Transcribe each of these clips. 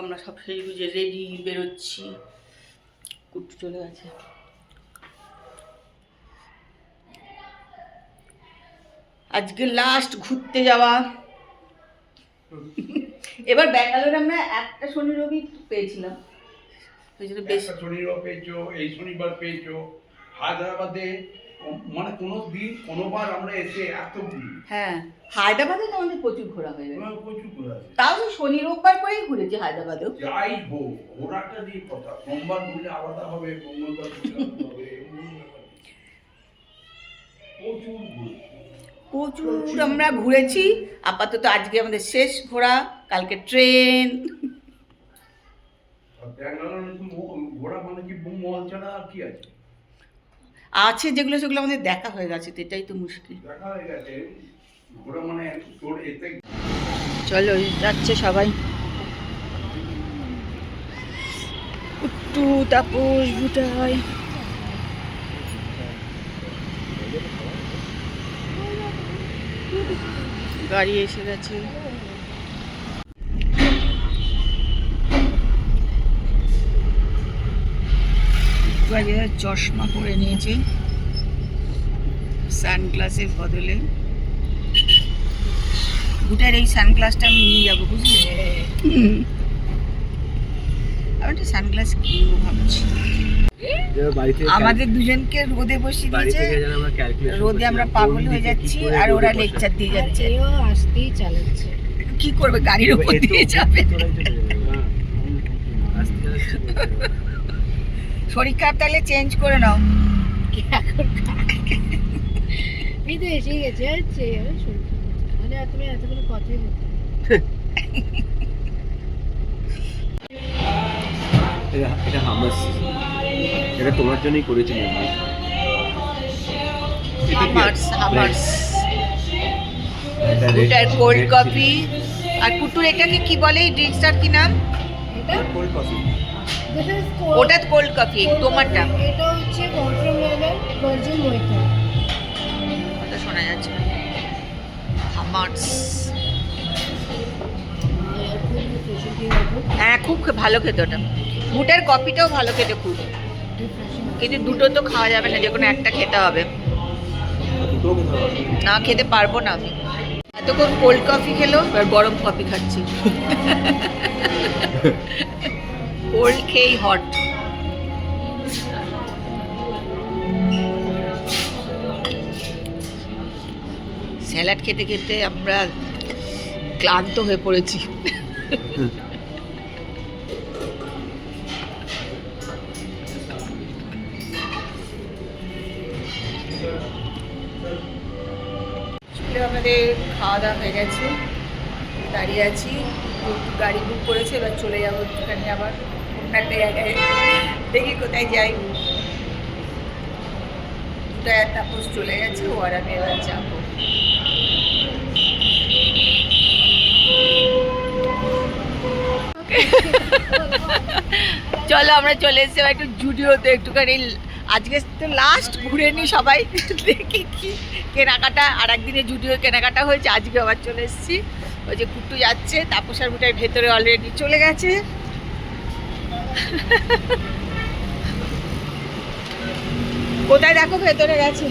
আমরা সব সেই বুঝে রেডি বেরোচ্ছি। কুট্টু চলে গেছে। আজকে লাস্ট ঘুরতে যাওয়া। এবার ব্যাঙ্গালোরে আমরা একটা শনি রবি পেয়েছিলাম, শনি রবি পেয়েছো, এই শনিবার পেয়েছো। হায়দ্রাবাদে মানে কোনো দিন কোনোবার আমরা এসে এত হ্যাঁ, হায়দ্রাবাদে তো আমাদের প্রচুর ঘোরা হয়ে গেছে, প্রচুর ঘোরা আছে। তাও তো শনি রোববার করেই ঘুরেছি হায়দ্রাবাদেও। যাই হোক, ঘোরাটা দিয়ে কথা, সোমবার ঘুরলে আলাদা হবে, মঙ্গলবার ঘুরলে হবে। প্রচুর আমরা ঘুরেছি। আপাতত আজকে আমাদের শেষ ঘোরা, কালকে ট্রেন। ঘোরা মানে কি মল ছাড়া আর কি আছে? আছে যেগুলো সেগুলো আমাদের দেখা হয়ে গেছে, তো এটাই তো মুশকিল। দেখা হয়ে গেছে ঘোরা মানে তোর এতে। চলো যাচ্ছে সবাই, কুট্টু, তাপস, ভুটাই। গাড়ি এসে গেছে। চশমা পরে নিয়েছে সানগ্লাসের বদলে। ভুটার এই সানগ্লাসটা আমি নিয়ে যাবো, বুঝলি? আমি একটা সানগ্লাস কিনবো ভাবছি। আমাদের দুজনকে রোদে বসিয়ে দিয়েছে, রোদে আমরা পাগল হয়ে যাচ্ছি, আর ওরা লেকচার দিয়ে যাচ্ছে। আসতেই চালাচ্ছে, কি করবে, গাড়ির উপর দিয়ে যাবে। শরীর খারাপ তাহলে চেঞ্জ করে নাও। এই তো এসেই গেছে। মানে তুমি এতগুলো কথাই বলতে। এটা হামাস, এটা তোমার জন্যই করেছি। ওটার কোল্ড কফি। আর কুটুর এটাকে কি বলে, এই ড্রিঙ্কসটার কি নাম? Cold coffee. ওটা কোল্ড কফি, তোমারটা? এটা হচ্ছে ওয়াটারমেলন ভার্জিন মোহিতো। কথা শোনা যাচ্ছে না। হামার্স। হ্যাঁ, খুব ভালো খেতে ওটা। বুটের কফিটাও ভালো খেতে খুব, কিন্তু দুটো তো খাওয়া যাবে না, যে কোনো একটা খেতে হবে। না খেতে পারবো না আমি। এতক্ষণ কোল্ড কফি খেলো, এবার গরম কফি খাচ্ছি। কোল্ড খেয়েই হট। স্যালাড খেতে খেতে আমরা ক্লান্ত হয়ে পড়েছি। আমাদের খাওয়া দাওয়া হয়ে গেছে, দাঁড়িয়ে আছি। গাড়ি বুক করেছে, এবার চলে যাবো একটুখানি আবার অন্য একটা জায়গায়। দেখি কোথায় যাই। তাপস চলে গেছে, ও আর আমি এবার যাবো। চলো আমরা চলে এসেছি একটু জুডিওতে, একটুখানি আজকে তো লাস্ট ঘুরে নি সবাই। দেখি কি কেনাকাটা, আর একদিনে জুডিও কেনাকাটা হয়েছে, আজকে আবার চলে এসেছি। ওই যে কুট্টু যাচ্ছে, তাপসার বুটাই ভেতরে অলরেডি চলে গেছে। কোথায় দেখো, ভেতরে গেছে।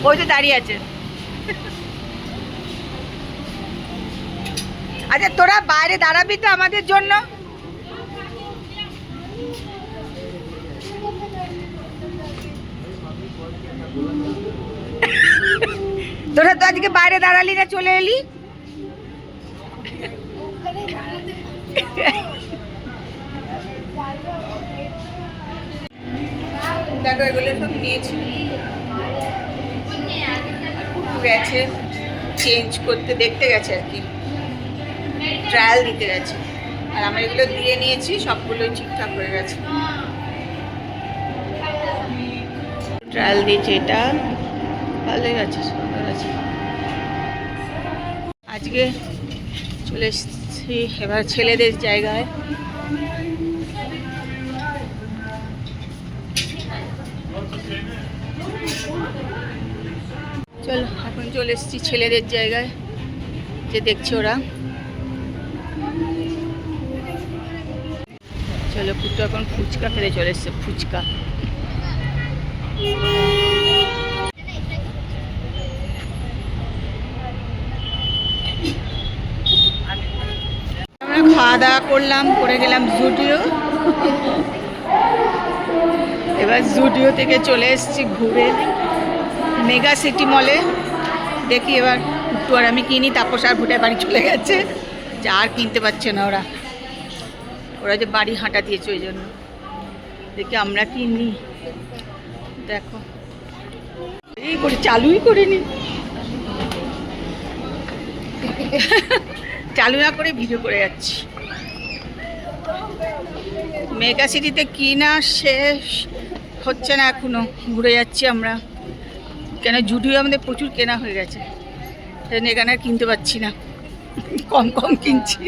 ওই তো দাঁড়িয়ে আছে। আচ্ছা তোরা বাইরে দাঁড়াবি তো আমাদের জন্য? তোরা তো আজকে বাইরে দাঁড়ালি না, চলে এলি। দেখো এগুলো সব নিয়েছি। গেছে চেঞ্জ করতে, দেখতে গেছে আর কি, ট্রায়াল দিতে গেছে। আর আমরা এগুলো দিয়ে নিয়েছি, সবগুলোই ঠিকঠাক হয়ে গেছে। ট্রায়াল দিয়েছে, এটা ভালোই আছে, সুন্দর আছে। আজকে চলে এসেছি এবার ছেলেদের জায়গায়। চলো এখন চলে এসেছি ছেলেদের জায়গায়, যে দেখছি ওরা। চলো কুট্টু এখন ফুচকা খেতে চলে এসছে, ফুচকা। আমরা খাওয়া দাওয়া করলাম, করে গেলাম জুডিও। এবার জুডিও থেকে চলে এসেছি ঘুরে মেগা সিটি মলে। দেখি এবার একটু আর আমি কিনি, তাপস আর ভুটায় বাড়ি চলে গেছে, যা আর কিনতে পারছে না ওরা। ওরা যে বাড়ি হাঁটা দিয়েছে ওই জন্য। দেখি আমরা কিনি। দেখো এই করে চালুই করিনি, চালু না করে ভিডিও করে যাচ্ছি। মেগা সিটিতে কিনা শেষ হচ্ছে না এখনো, ঘুরে যাচ্ছি আমরা। কেন জুডিও আমাদের প্রচুর কেনা হয়ে গেছে, এখানে আর কিনতে পারছি না, কম কম কিনছি।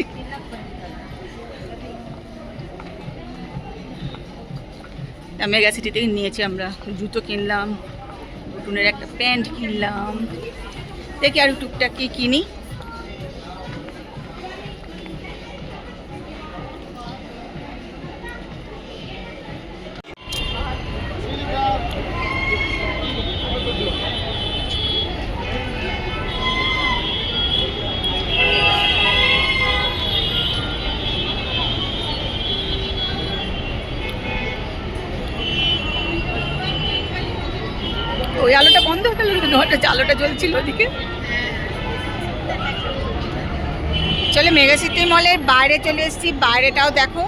মেগা সিটি থেকে নিয়েছি আমরা, জুতো কিনলাম, নতুনের একটা প্যান্ট কিনলাম। দেখি আর টুকটাক কি কিনি। ওই আলোটা বন্ধ হয়ে গেল, ওটা আলোটা জ্বলছিল ওদিকে। চলে মেগা সিটি মলের বাইরে চলে এসেছি, বাইরেটাও দেখো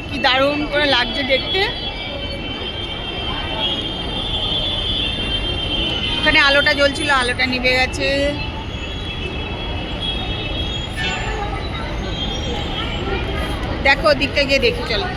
কি দারুণ করে লাগছে দেখতে। ওখানে আলোটা জ্বলছিল, আলোটা নিভে গেছে। দেখো ওদিকটা গিয়ে দেখি চলো।